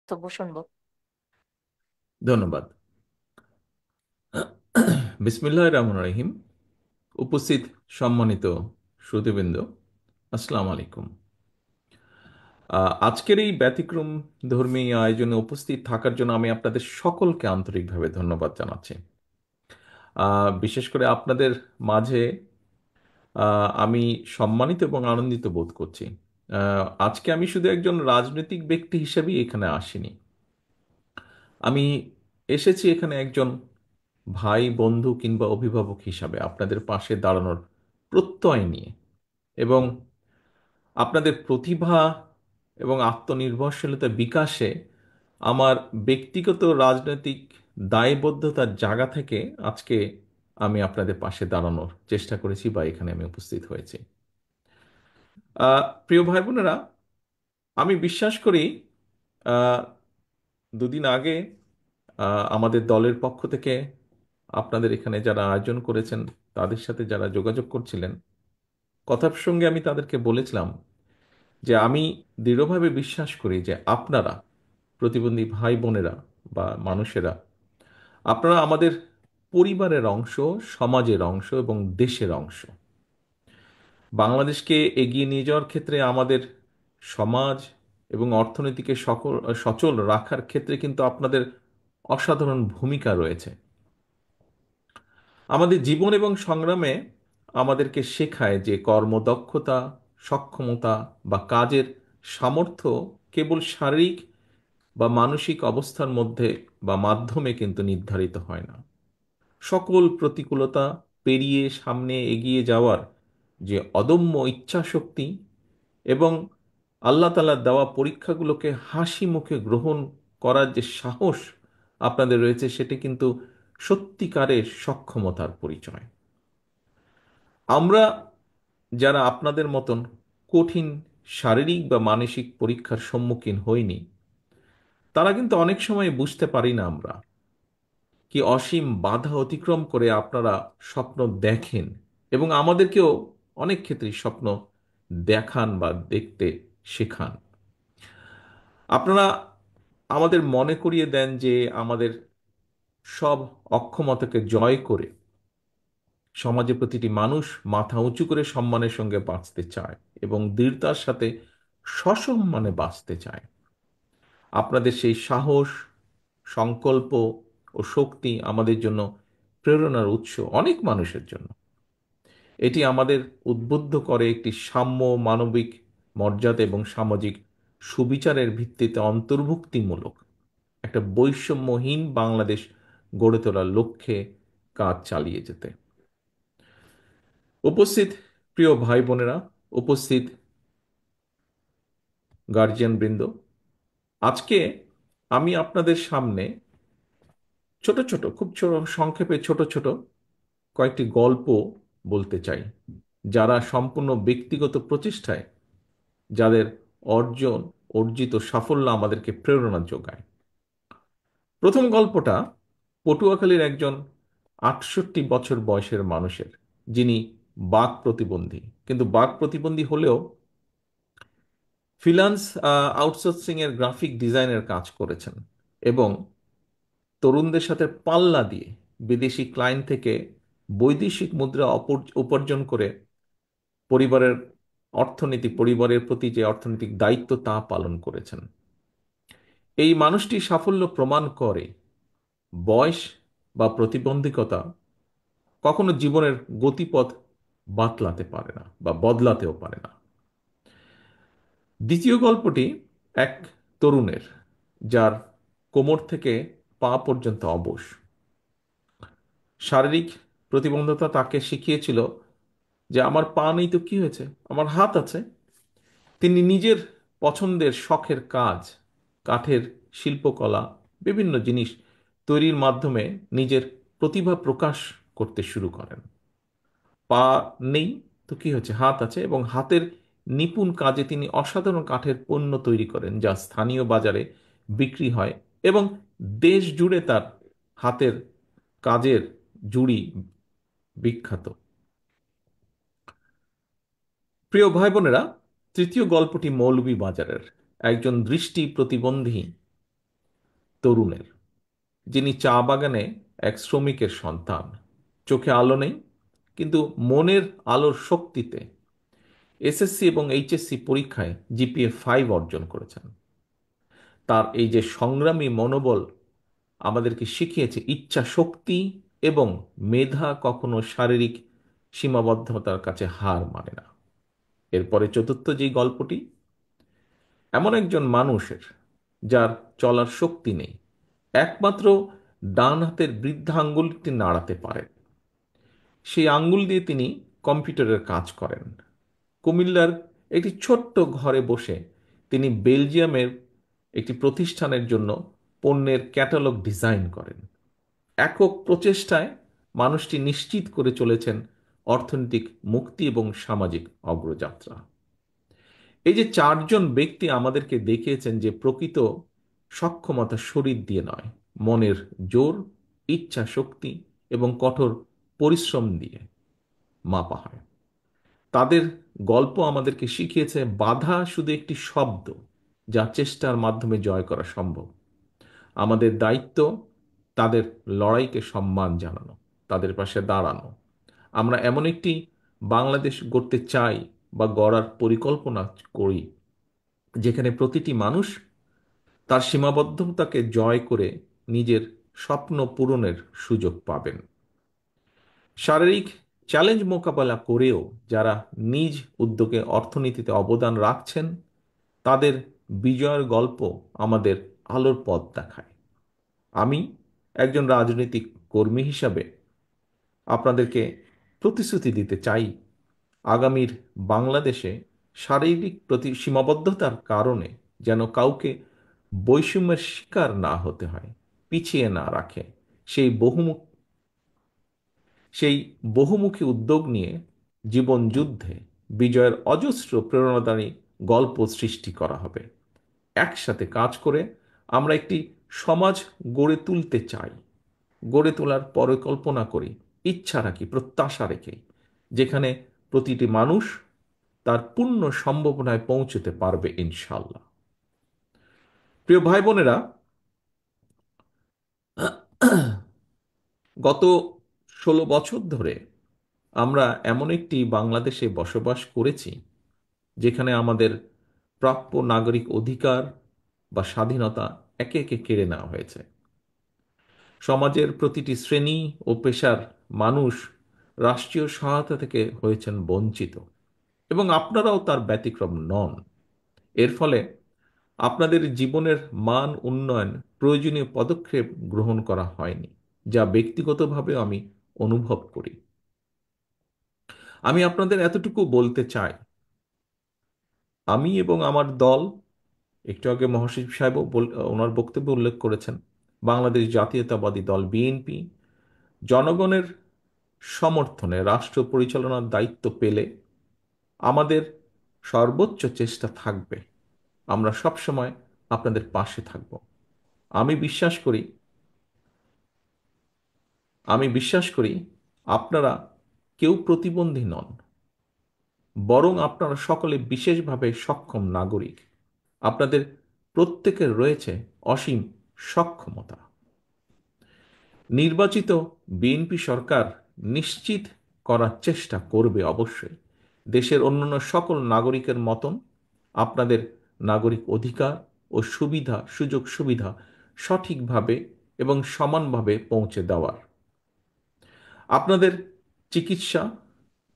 তবু শুনবো। ধন্যবাদ। বিসমিল্লাহির রহমানির রহিম। উপস্থিত সম্মানিত শ্রোতৃবৃন্দ, আসসালামু আলাইকুম। আজকের এই ব্যতিক্রম ধর্মী আয়োজনে উপস্থিত থাকার জন্য আমি আপনাদের সকলকে আন্তরিকভাবে ধন্যবাদ জানাচ্ছি। বিশেষ করে আপনাদের মাঝে আমি সম্মানিত এবং আনন্দিত বোধ করছি। আজকে আমি শুধু একজন রাজনৈতিক ব্যক্তি হিসেবেই এখানে আসিনি। আমি এসেছি এখানে একজন ভাই, বন্ধু কিংবা অভিভাবক হিসাবে আপনাদের পাশে দাঁড়ানোর প্রত্যয় নিয়ে, এবং আপনাদের প্রতিভা এবং আত্মনির্ভরশীলতা বিকাশে আমার ব্যক্তিগত রাজনৈতিক দায়বদ্ধতার জায়গা থেকে আজকে আমি আপনাদের পাশে দাঁড়ানোর চেষ্টা করেছি বা এখানে আমি উপস্থিত হয়েছি। প্রিয় ভাই বোনেরা, আমি বিশ্বাস করি আহ, দুদিন আগে আমাদের দলের পক্ষ থেকে আপনাদের এখানে যারা আয়োজন করেছেন তাদের সাথে যারা যোগাযোগ করছিলেন, কথা প্রসঙ্গে আমি তাদেরকে বলেছিলাম যে আমি দৃঢ়ভাবে বিশ্বাস করি যে আপনারা, প্রতিবন্ধী ভাই বোনেরা বা মানুষেরা, আপনারা আমাদের পরিবারের অংশ, সমাজের অংশ এবং দেশের অংশ। বাংলাদেশকে এগিয়ে নিয়ে যাওয়ার ক্ষেত্রে আমাদের সমাজ এবং অর্থনীতিকে সচল রাখার ক্ষেত্রে কিন্তু আপনাদের অসাধারণ ভূমিকা রয়েছে। আমাদের জীবন এবং সংগ্রামে আমাদেরকে শেখায় যে কর্মদক্ষতা, সক্ষমতা বা কাজের সামর্থ্য কেবল শারীরিক বা মানসিক অবস্থার মধ্যে বা মাধ্যমে কিন্তু নির্ধারিত হয় না। সকল প্রতিকূলতা পেরিয়ে সামনে এগিয়ে যাওয়ার যে অদম্য ইচ্ছাশক্তি এবং আল্লাহ তাআলার দেওয়া পরীক্ষাগুলোকে হাসি মুখে গ্রহণ করার যে সাহস আপনাদের রয়েছে, সেটি কিন্তু সত্যিকারের সক্ষমতার পরিচয়। আমরা যারা আপনাদের মতন কঠিন শারীরিক বা মানসিক পরীক্ষার সম্মুখীন হইনি, তারা কিন্তু অনেক সময় বুঝতে পারি না আমরা কি অসীম বাধা অতিক্রম করে আপনারা স্বপ্ন দেখেন, এবং আমাদেরকেও অনেক ক্ষেত্রেই স্বপ্ন দেখান বা দেখতে শেখান। আপনারা আমাদের মনে করিয়ে দেন যে আমাদের সব অক্ষমতাকে জয় করে সমাজে প্রতিটি মানুষ মাথা উঁচু করে সম্মানের সঙ্গে বাঁচতে চায় এবং দৃঢ়তার সাথে সসম্মানে বাঁচতে চায়। আপনাদের সেই সাহস, সংকল্প ও শক্তি আমাদের জন্য প্রেরণার উৎস, অনেক মানুষের জন্য। এটি আমাদের উদ্বুদ্ধ করে একটি সাম্য, মানবিক মর্যাদা এবং সামাজিক সুবিচারের ভিত্তিতে অন্তর্ভুক্তিমূলক একটা বৈষম্যহীন বাংলাদেশ গড়ে তোলার লক্ষ্যে কাজ চালিয়ে যেতে। উপস্থিত প্রিয় ভাই বোনেরা, উপস্থিত গার্জিয়ান বৃন্দ, আজকে আমি আপনাদের সামনে ছোট ছোট, খুব ছোট সংক্ষেপে ছোট ছোট কয়েকটি গল্প বলতে চাই, যারা সম্পূর্ণ ব্যক্তিগত প্রচেষ্টায়, যাদের অর্জিত সাফল্য আমাদেরকে প্রেরণা যোগায়। প্রথম গল্পটা পটুয়াখালীর একজন 68 বছর বয়সের মানুষের, যিনি বাক প্রতিবন্ধী, কিন্তু বাক প্রতিবন্ধী হলেও ফ্রিল্যান্স আউটসোর্সিং এর গ্রাফিক ডিজাইনের কাজ করেছেন এবং তরুণদের সাথে পাল্লা দিয়ে বিদেশি ক্লায়েন্ট থেকে বৈদেশিক মুদ্রা উপার্জন করে পরিবারের পরিবারের প্রতি যে অর্থনৈতিক দায়িত্ব তা পালন করেছেন। এই মানুষটি সাফল্য প্রমাণ করে বয়স বা প্রতিবন্ধকতা কখনো জীবনের গতিপথ বাতলাতে পারে না বা বদলাতেও পারে না। দ্বিতীয় গল্পটি এক তরুণের, যার কোমর থেকে পা পর্যন্ত অবশ। শারীরিক প্রতিবন্ধকতা তাকে শিখিয়েছিল যে আমার পা নেই তো কি হয়েছে, আমার হাত আছে। তিনি নিজের পছন্দের শখের কাজ, কাঠের শিল্পকলা, বিভিন্ন জিনিস তৈরির মাধ্যমে নিজের প্রতিভা প্রকাশ করতে শুরু করেন। পা নেই তো কি হয়েছে, হাত আছে, এবং হাতের নিপুণ কাজে তিনি অসাধারণ কাঠের পণ্য তৈরি করেন যা স্থানীয় বাজারে বিক্রি হয়, এবং দেশ জুড়ে তার হাতের কাজের জুড়ি বিখ্যাত। প্রিয় ভাই বোনেরা, তৃতীয় গল্পটি মৌলভীবাজারের একজন দৃষ্টি প্রতিবন্ধী তরুণের, যিনি চা বাগানে এক শ্রমিকের সন্তান। চোখে আলো নেই, কিন্তু মনের আলোর শক্তিতে এসএসসি এবং এইচএসসি পরীক্ষায় জিপিএ 5 অর্জন করেছেন। তার এই যে সংগ্রামী মনোবল আমাদেরকে শিখিয়েছে ইচ্ছা শক্তি এবং মেধা কখনো শারীরিক সীমাবদ্ধতার কাছে হার মানে না। এরপরে চতুর্থ যেই গল্পটি, এমন একজন মানুষের যার চলার শক্তি নেই, একমাত্র ডান হাতের বৃদ্ধা আঙ্গুলটি নাড়াতে পারেন। সেই আঙ্গুল দিয়ে তিনি কম্পিউটারের কাজ করেন। কুমিল্লার একটি ছোট্ট ঘরে বসে তিনি বেলজিয়ামের একটি প্রতিষ্ঠানের জন্য পণ্যের ক্যাটালগ ডিজাইন করেন। একক প্রচেষ্টায় মানুষটি নিশ্চিত করে চলেছেন অর্থনৈতিক মুক্তি এবং সামাজিক অগ্রযাত্রা। এই যে চারজন ব্যক্তি আমাদেরকে দেখিয়েছেন যে প্রকৃত সক্ষমতা শরীর দিয়ে নয়, মনের জোর, ইচ্ছা শক্তি এবং কঠোর পরিশ্রম দিয়ে মাপা হয়। তাদের গল্প আমাদেরকে শিখিয়েছে বাধা শুধু একটি শব্দ, যা চেষ্টার মাধ্যমে জয় করা সম্ভব। আমাদের দায়িত্ব তাদের লড়াইকে সম্মান জানানো, তাদের পাশে দাঁড়ানো। আমরা এমন একটি বাংলাদেশ গড়তে চাই বা গড়ার পরিকল্পনা করি, যেখানে প্রতিটি মানুষ তার সীমাবদ্ধতাকে জয় করে নিজের স্বপ্ন পূরণের সুযোগ পাবেন। শারীরিক চ্যালেঞ্জ মোকাবেলা করেও যারা নিজ উদ্যোগে অর্থনীতিতে অবদান রাখছেন, তাদের বিজয়ের গল্প আমাদের আলোর পথ দেখায়। আমি একজন রাজনৈতিক কর্মী হিসাবে আপনাদেরকে প্রতিশ্রুতি দিতে চাই, আগামীর বাংলাদেশে শারীরিক প্রতি সীমাবদ্ধতার কারণে যেন কাউকে বৈষম্যের শিকার না হতে হয়, পিছিয়ে না রাখে, সেই বহুমুখ সেই বহুমুখী উদ্যোগ নিয়ে জীবন যুদ্ধে বিজয়ের অজস্র প্রেরণাদায়ী গল্প সৃষ্টি করা হবে। একসাথে কাজ করে আমরা একটি সমাজ গড়ে তুলতে চাই, গড়ে তোলার পরিকল্পনা করি, ইচ্ছা রাখি, প্রত্যাশা রেখে, যেখানে প্রতিটি মানুষ তার পূর্ণ সম্ভাবনায় পৌঁছতে পারবে ইনশাল্লাহ। প্রিয় ভাই বোনেরা, গত 16 বছর ধরে আমরা এমন একটি বাংলাদেশে বসবাস করেছি যেখানে আমাদের প্রাপ্য নাগরিক অধিকার বা স্বাধীনতা একে একে কেড়ে নেওয়া হয়েছে। সমাজের প্রতিটি শ্রেণী ও পেশার মানুষ রাষ্ট্রীয় সহায়তা থেকে হয়েছেন বঞ্চিত, এবং আপনারাও তার ব্যতিক্রম নন। এর ফলে আপনাদের জীবনের মান উন্নয়ন প্রয়োজনীয় পদক্ষেপ গ্রহণ করা হয়নি, যা ব্যক্তিগতভাবে আমি অনুভব করি। আমি আপনাদের এতটুকু বলতে চাই, আমি এবং আমার দল, একটু আগে মহাসচিব সাহেব ওনার বক্তব্যে উল্লেখ করেছেন, বাংলাদেশ জাতীয়তাবাদী দল বিএনপি জনগণের সমর্থনে রাষ্ট্র পরিচালনার দায়িত্ব পেলে আমাদের সর্বোচ্চ চেষ্টা থাকবে, আমরা সবসময় আপনাদের পাশে থাকব। আমি বিশ্বাস করি আমি বিশ্বাস করি আপনারা কেউ প্রতিবন্ধী নন, বরং আপনারা সকলে বিশেষভাবে সক্ষম নাগরিক। আপনাদের প্রত্যেকের রয়েছে অসীম সক্ষমতা। নির্বাচিত বিএনপি সরকার নিশ্চিত করার চেষ্টা করবে অবশ্যই দেশের অন্যান্য সকল নাগরিকের মতন আপনাদের নাগরিক অধিকার ও সুযোগ সুবিধা সঠিকভাবে এবং সমানভাবে পৌঁছে দেওয়ার। আপনাদের চিকিৎসা,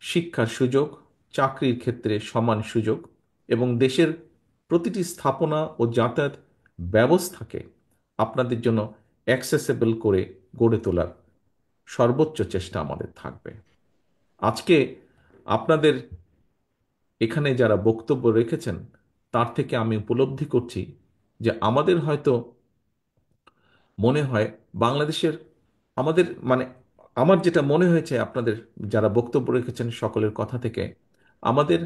শিক্ষার সুযোগ, চাকরির ক্ষেত্রে সমান সুযোগ এবং দেশের প্রতিটি স্থাপনা ও যাতায়াত ব্যবস্থাকে আপনাদের জন্য অ্যাক্সেসেবল করে গড়ে তোলার সর্বোচ্চ চেষ্টা আমাদের থাকবে। আজকে আপনাদের এখানে যারা বক্তব্য রেখেছেন, তার থেকে আমি উপলব্ধি করছি যে আমাদের হয়তো মনে হয় বাংলাদেশের আমাদের মানে আমার যেটা মনে হয়েছে আপনাদের যারা বক্তব্য রেখেছেন সকলের কথা থেকে, আমাদের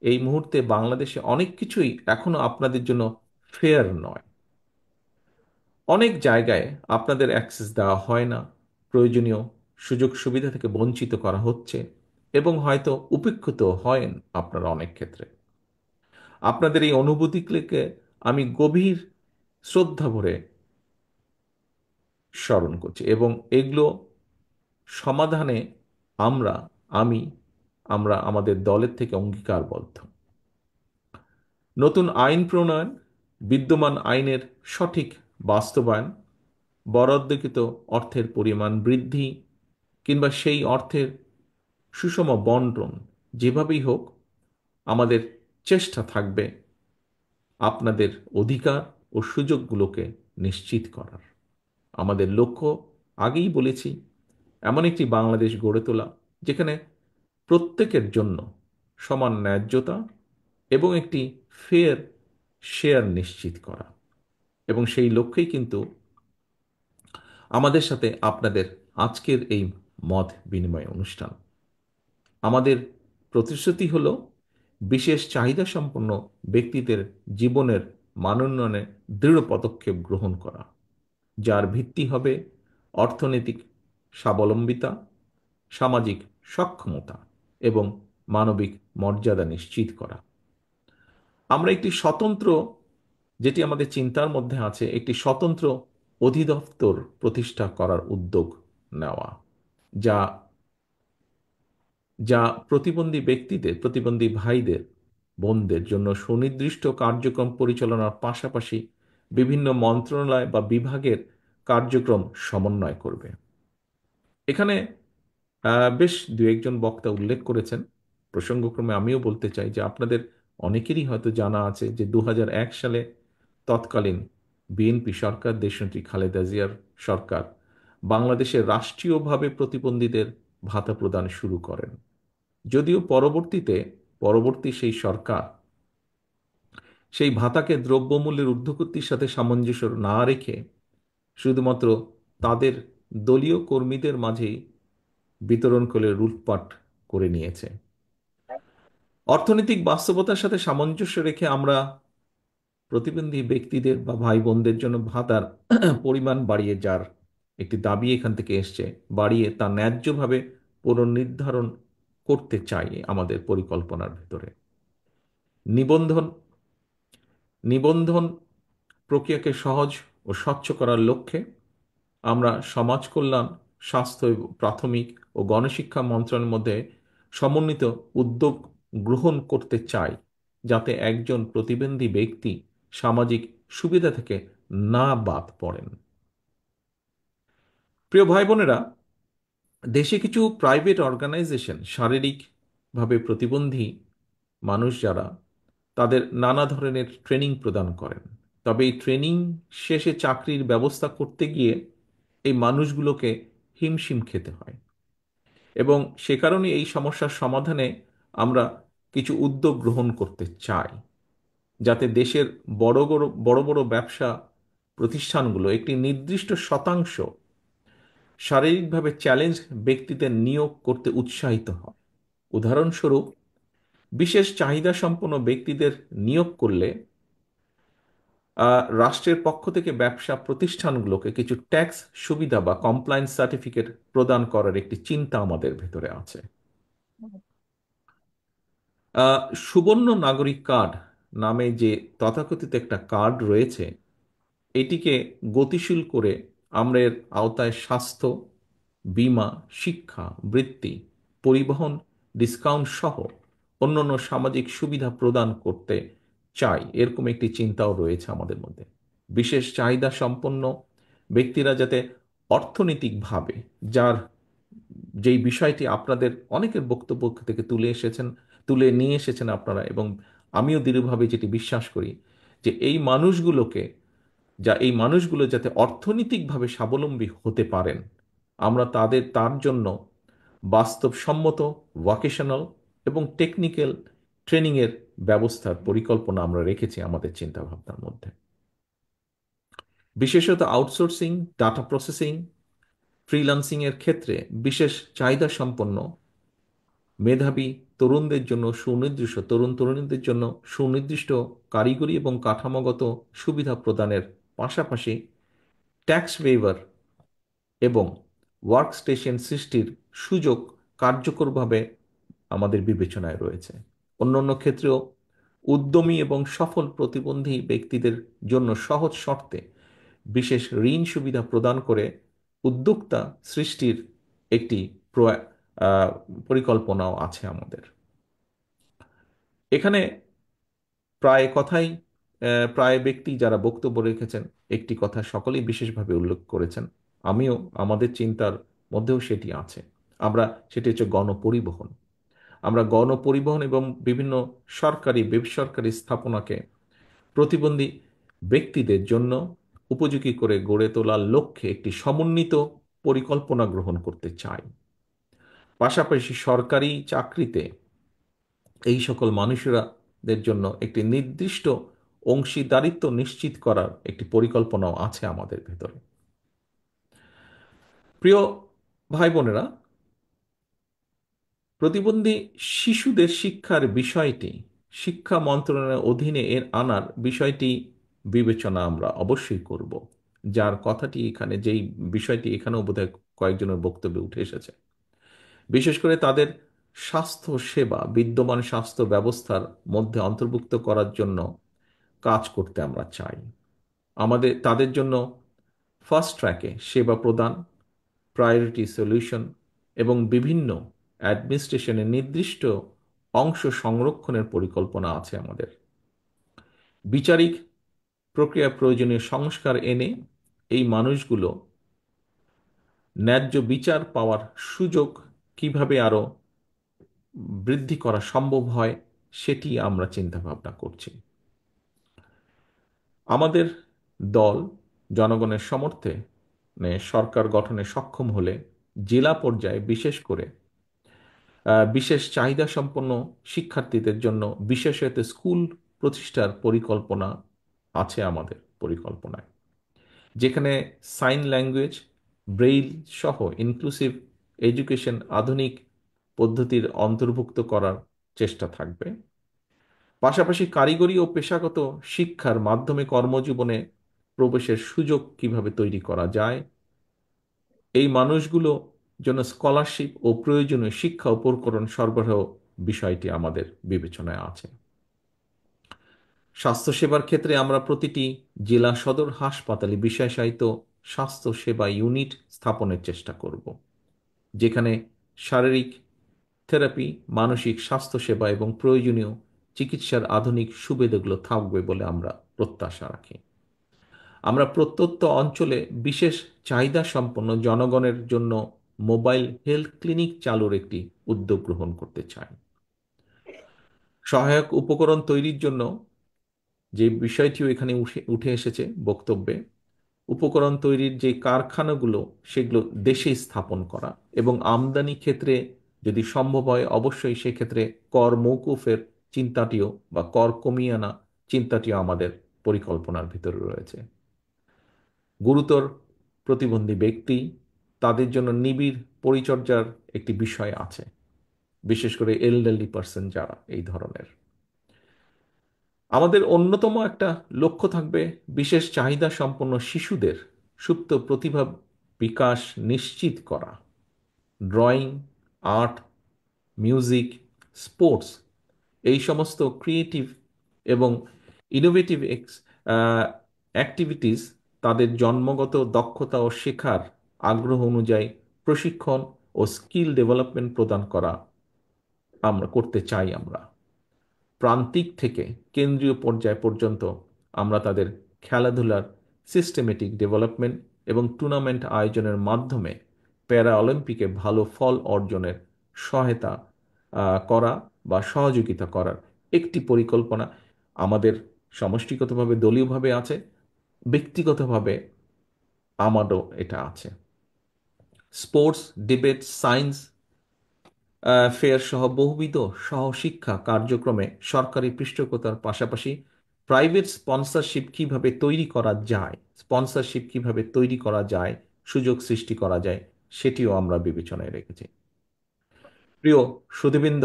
এই মুহূর্তে বাংলাদেশে অনেক কিছুই এখনো আপনাদের জন্য ফেয়ার নয়। অনেক জায়গায় আপনাদের অ্যাক্সেস দেওয়া হয় না, প্রয়োজনীয় সুযোগ সুবিধা থেকে বঞ্চিত করা হচ্ছে, এবং হয়তো উপেক্ষিত হন আপনারা অনেক ক্ষেত্রে। আপনাদের এই অনুভূতিকে আমি গভীর শ্রদ্ধা ভরে স্মরণ করছি, এবং এগুলো সমাধানে আমরা আমি আমরা আমাদের দলের থেকে অঙ্গীকারবদ্ধ। নতুন আইন প্রণয়ন, বিদ্যমান আইনের সঠিক বাস্তবায়ন, বরাদ্দকৃত অর্থের পরিমাণ বৃদ্ধি কিংবা সেই অর্থের সুষম বন্টন, যেভাবেই হোক আমাদের চেষ্টা থাকবে আপনাদের অধিকার ও সুযোগগুলোকে নিশ্চিত করার। আমাদের লক্ষ্য, আগেই বলেছি, এমন একটি বাংলাদেশ গড়ে তোলা যেখানে প্রত্যেকের জন্য সমান ন্যায্যতা এবং একটি ফেয়ার শেয়ার নিশ্চিত করা। এবং সেই লক্ষ্যেই কিন্তু আমাদের সাথে আপনাদের আজকের এই মত বিনিময় অনুষ্ঠান। আমাদের প্রতিশ্রুতি হলো বিশেষ চাহিদা সম্পন্ন ব্যক্তিদের জীবনের মানোন্নয়নে দৃঢ় পদক্ষেপ গ্রহণ করা, যার ভিত্তি হবে অর্থনৈতিক স্বাবলম্বিতা, সামাজিক সক্ষমতা এবং মানবিক মর্যাদা নিশ্চিত করা। আমরা একটি স্বতন্ত্র, যেটি আমাদের চিন্তার মধ্যে আছে, একটি স্বতন্ত্র অধিদপ্তর প্রতিষ্ঠা করার উদ্যোগ নেওয়া, যা যা প্রতিবন্ধী ব্যক্তিদের, প্রতিবন্ধী ভাইদের, বোনদের জন্য সুনির্দিষ্ট কার্যক্রম পরিচালনার পাশাপাশি বিভিন্ন মন্ত্রণালয় বা বিভাগের কার্যক্রম সমন্বয় করবে। এখানে বেশ দু একজন বক্তা উল্লেখ করেছেন, প্রসঙ্গক্রমে আমিও বলতে চাই যে আপনাদের অনেকেরই হয়তো জানা আছে যে 2001 সালে তৎকালীন বিএনপি সরকার, দেশনেত্রী খালেদা জিয়ার সরকার, বাংলাদেশে রাষ্ট্রীয়ভাবে প্রতিবন্ধীদের ভাতা প্রদান শুরু করেন। যদিও পরবর্তী সেই সরকার সেই ভাতাকে দ্রব্যমূল্যের ঊর্ধ্বগতির সাথে সামঞ্জস্য না রেখে শুধুমাত্র তাদের দলীয় কর্মীদের মাঝেই বিতরণ করে লুটপাট করে নিয়েছে। অর্থনৈতিক বাস্তবতার সাথে সামঞ্জস্য রেখে আমরা প্রতিবন্ধী ব্যক্তিদের বা ভাই বোনদের জন্য ভাতার পরিমাণ বাড়িয়ে, যার একটি দাবি এখান থেকে এসছে, বাড়িয়ে তা ন্যায্যভাবে পুনর্নির্ধারণ করতে চাই আমাদের পরিকল্পনার ভেতরে। নিবন্ধন নিবন্ধন প্রক্রিয়াকে সহজ ও স্বচ্ছ করার লক্ষ্যে আমরা সমাজ কল্যাণ, স্বাস্থ্য এবং প্রাথমিক ও গণশিক্ষা মন্ত্রণালয়ের মধ্যে সমন্বিত উদ্যোগ গ্রহণ করতে চাই, যাতে একজন প্রতিবন্ধী ব্যক্তি সামাজিক সুবিধা থেকে না বাদ পড়েন। প্রিয় ভাই বোনেরা, দেশে কিছু প্রাইভেট অর্গানাইজেশন শারীরিকভাবে প্রতিবন্ধী মানুষ যারা, তাদের নানা ধরনের ট্রেনিং প্রদান করেন। তবে এই ট্রেনিং শেষে চাকরির ব্যবস্থা করতে গিয়ে এই মানুষগুলোকে হিমশিম খেতে হয়, এবং সে কারণে এই সমস্যার সমাধানে আমরা কিছু উদ্যোগ গ্রহণ করতে চাই, যাতে দেশের বড় বড় বড় বড় ব্যবসা প্রতিষ্ঠানগুলো একটি নির্দিষ্ট শতাংশ শারীরিকভাবে চ্যালেঞ্জ ব্যক্তিদের নিয়োগ করতে উৎসাহিত হয়। উদাহরণস্বরূপ, বিশেষ চাহিদা সম্পন্ন ব্যক্তিদের নিয়োগ করলে রাষ্ট্রের পক্ষ থেকে ব্যবসা প্রতিষ্ঠানগুলোকে কিছু ট্যাক্স সুবিধা বা কমপ্লায়েন্স সার্টিফিকেট প্রদান করার একটি চিন্তা আমাদের ভেতরে আছে। সুবর্ণ নাগরিক কার্ড নামে যে তথাকথিত একটা কার্ড রয়েছে, এটিকে গতিশীল করে আমরা এর আওতায় স্বাস্থ্য, বীমা, শিক্ষা, বৃত্তি, পরিবহন ডিসকাউন্ট সহ অন্যান্য সামাজিক সুবিধা প্রদান করতে চাই, এরকম একটি চিন্তাও রয়েছে আমাদের মধ্যে। বিশেষ চাহিদা সম্পন্ন ব্যক্তিরা যাতে অর্থনৈতিকভাবে, যার যেই বিষয়টি আপনাদের অনেকের বক্তব্য থেকে তুলে নিয়ে এসেছেন আপনারা, এবং আমিও দৃঢ়ভাবে যেটি বিশ্বাস করি, যে এই মানুষগুলো যাতে অর্থনৈতিকভাবে স্বাবলম্বী হতে পারেন, আমরা তার জন্য বাস্তবসম্মত ভোকেশনাল এবং টেকনিক্যাল ট্রেনিংয়ের ব্যবস্থার পরিকল্পনা আমরা রেখেছি আমাদের চিন্তাভাবনার মধ্যে। বিশেষত আউটসোর্সিং, ডাটা প্রসেসিং, ফ্রিল্যান্সিং এর ক্ষেত্রে বিশেষ চাহিদা সম্পন্ন মেধাবী তরুণ তরুণীদের জন্য সুনির্দিষ্ট কারিগরি এবং কাঠামোগত সুবিধা প্রদানের পাশাপাশি ট্যাক্স ওয়েভার এবং ওয়ার্ক স্টেশন সৃষ্টির সুযোগ কার্যকরভাবে আমাদের বিবেচনায় রয়েছে। অন্যান্য ক্ষেত্রেও উদ্যমী এবং সফল প্রতিবন্ধী ব্যক্তিদের জন্য সহজ শর্তে বিশেষ ঋণ সুবিধা প্রদান করে উদ্যোক্তা সৃষ্টির একটি প্র- আহ, পরিকল্পনাও আছে আমাদের এখানে। প্রায় কথাই প্রায় ব্যক্তি যারা বক্তব্য রেখেছেন একটি কথা সকলেই বিশেষভাবে উল্লেখ করেছেন, আমিও আমাদের চিন্তার মধ্যেও সেটি আছে। সেটি হচ্ছে গণপরিবহন। আমরা গণপরিবহন এবং বিভিন্ন সরকারি বেসরকারি স্থাপনাকে প্রতিবন্ধী ব্যক্তিদের জন্য উপযোগী করে গড়ে তোলার লক্ষ্যে একটি সমন্বিত পরিকল্পনা গ্রহণ করতে চাই। পাশাপাশি সরকারি চাকরিতে এই সকল মানুষেরাদের জন্য একটি নির্দিষ্ট অংশীদারিত্ব নিশ্চিত করার একটি পরিকল্পনাও আছে আমাদের ভেতরে। প্রিয় ভাই বোনেরা, প্রতিবন্ধী শিশুদের শিক্ষার বিষয়টি শিক্ষা মন্ত্রণালয়ের অধীনে আনার বিষয়টি বিবেচনা আমরা অবশ্যই করব। যার কথাটি এখানে, যেই বিষয়টি এখানেও বোধহয় কয়েকজনের বক্তব্যে উঠে এসেছে, বিশেষ করে তাদের স্বাস্থ্য সেবা বিদ্যমান স্বাস্থ্য ব্যবস্থার মধ্যে অন্তর্ভুক্ত করার জন্য কাজ করতে আমরা চাই। তাদের জন্য ফাস্ট ট্র্যাকে সেবা প্রদান, প্রায়োরিটি সলিউশন এবং বিভিন্ন অ্যাডমিনিস্ট্রেশনের নির্দিষ্ট অংশ সংরক্ষণের পরিকল্পনা আছে আমাদের। বিচারিক প্রক্রিয়া প্রয়োজনীয় সংস্কার এনে এই মানুষগুলো ন্যায্য বিচার পাওয়ার সুযোগ কিভাবে আরো বৃদ্ধি করা সম্ভব হয় সেটি আমরা চিন্তা ভাবনা করছি। আমাদের দল জনগণের সমর্থে সরকার গঠনে সক্ষম হলে জেলা পর্যায়ে বিশেষ করে বিশেষ চাহিদা সম্পন্ন শিক্ষার্থীদের জন্য বিশেষায়িত স্কুল প্রতিষ্ঠার পরিকল্পনা আছে আমাদের পরিকল্পনায়, যেখানে সাইন ল্যাঙ্গুয়েজ, ব্রেইল সহ ইনক্লুসিভ এডুকেশন আধুনিক পদ্ধতির অন্তর্ভুক্ত করার চেষ্টা থাকবে। পাশাপাশি কারিগরি ও পেশাগত শিক্ষার মাধ্যমে কর্মজীবনে প্রবেশের সুযোগ কিভাবে তৈরি করা যায়, এই মানুষগুলো জন্য স্কলারশিপ ও প্রয়োজনীয় শিক্ষা উপকরণ সরবরাহ বিষয়টি আমাদের বিবেচনায় আছে। স্বাস্থ্যসেবার ক্ষেত্রে আমরা প্রতিটি জেলা সদর হাসপাতালে বিশেষায়িত স্বাস্থ্য সেবা ইউনিট স্থাপনের চেষ্টা করব, যেখানে শারীরিক থেরাপি, মানসিক স্বাস্থ্যসেবা এবং প্রয়োজনীয় চিকিৎসার আধুনিক সুবিধাগুলো থাকবে বলে আমরা প্রত্যাশা রাখি। আমরা প্রত্যন্ত অঞ্চলে বিশেষ চাহিদা সম্পন্ন জনগণের জন্য মোবাইল হেলথ ক্লিনিক চালুর একটি উদ্যোগ গ্রহণ করতে চাই। সহায়ক উপকরণ তৈরির জন্য যে বিষয়টিও এখানে উঠে এসেছে বক্তব্যে, উপকরণ তৈরির যে কারখানাগুলো সেগুলো দেশে স্থাপন করা এবং আমদানি ক্ষেত্রে যদি সম্ভব হয় অবশ্যই সেক্ষেত্রে কর মওকুফের চিন্তাটিও বা কর কমিয়ে আনা চিন্তাটিও আমাদের পরিকল্পনার ভিতরে রয়েছে। গুরুতর প্রতিবন্ধী ব্যক্তি, তাদের জন্য নিবিড় পরিচর্যার একটি বিষয় আছে, বিশেষ করে এলডারলি পার্সন যারা এই ধরনের। আমাদের অন্যতম একটা লক্ষ্য থাকবে বিশেষ চাহিদা সম্পন্ন শিশুদের সুপ্ত প্রতিভা বিকাশ নিশ্চিত করা। ড্রয়িং, আর্ট, মিউজিক, স্পোর্টস, এই সমস্ত ক্রিয়েটিভ এবং ইনোভেটিভ অ্যাক্টিভিটিস তাদের জন্মগত দক্ষতা ও শেখার আগ্রহ অনুযায়ী প্রশিক্ষণ ও স্কিল ডেভেলপমেন্ট প্রদান করা আমরা করতে চাই। আমরা প্রান্তিক থেকে কেন্দ্রীয় পর্যায় পর্যন্ত আমরা তাদের খেলাধুলার সিস্টেমেটিক ডেভেলপমেন্ট এবং টুর্নামেন্ট আয়োজনের মাধ্যমে প্যারা অলিম্পিকে ভালো ফল অর্জনের সহায়তা করা বা সহযোগিতা করার একটি পরিকল্পনা আমাদের সমষ্টিগতভাবে দলীয়ভাবে আছে, ব্যক্তিগতভাবে আমারও এটা আছে। স্পোর্টস, ডিবেট, সায়েন্স ফেয়ার সহ বহুবিধ সহশিক্ষা কার্যক্রমে সরকারি পৃষ্ঠপোষকতার পাশাপাশি প্রাইভেট স্পন্সরশিপ কিভাবে তৈরি করা যায়, সুযোগ সৃষ্টি করা যায়, সেটিও আমরা বিবেচনায় রেখেছি। প্রিয় সুধীবৃন্দ,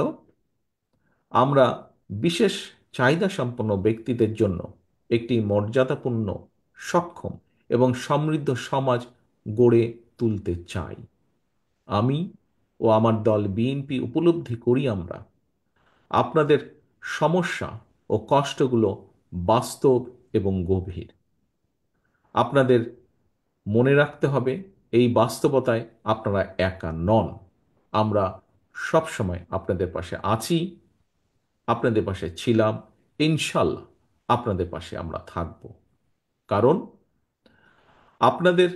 আমরা বিশেষ চাহিদা সম্পন্ন ব্যক্তিদের জন্য একটি মর্যাদাপূর্ণ, সক্ষম এবং সমৃদ্ধ সমাজ গড়ে তুলতে চাই। আমি ও আমার দল বিএনপি উপলব্ধি করি আমরা আপনাদের সমস্যা ও কষ্টগুলো বাস্তব এবং গভীর। আপনাদের মনে রাখতে হবে এই বাস্তবতায় আপনারা একা নন। আমরা সব সময় আপনাদের পাশে আছি, আপনাদের পাশে ছিলাম, ইনশাল্লাহ আপনাদের পাশে আমরা থাকব। কারণ আপনাদের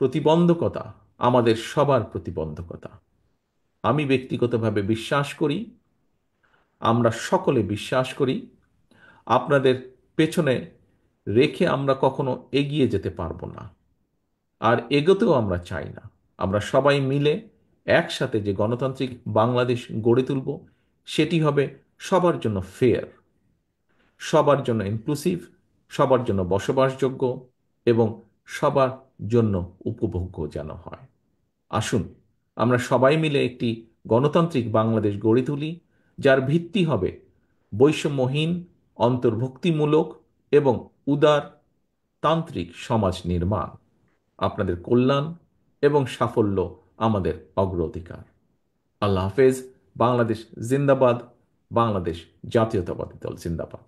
প্রতিবন্ধকতা আমাদের সবার প্রতিবন্ধকতা। আমি ব্যক্তিগতভাবে বিশ্বাস করি, আমরা সকলে বিশ্বাস করি, আপনাদের পেছনে রেখে আমরা কখনো এগিয়ে যেতে পারবো না, আর এগোতেও আমরা চাই না। আমরা সবাই মিলে একসাথে যে গণতান্ত্রিক বাংলাদেশ গড়ে তুলব, সেটি হবে সবার জন্য ফেয়ার, সবার জন্য ইনক্লুসিভ, সবার জন্য বসবাসযোগ্য এবং সবার জন্য উপভোগ্য যেন হয়। আসুন আমরা সবাই মিলে একটি গণতান্ত্রিক বাংলাদেশ গড়ে তুলি, যার ভিত্তি হবে বৈষম্যহীন, অন্তর্ভুক্তিমূলক এবং উদার তান্ত্রিক সমাজ নির্মাণ। আপনাদের কল্যাণ এবং সাফল্য আমাদের অগ্রাধিকার। আল্লাহ হাফেজ। বাংলাদেশ জিন্দাবাদ। বাংলাদেশ জাতীয়তাবাদী দল জিন্দাবাদ।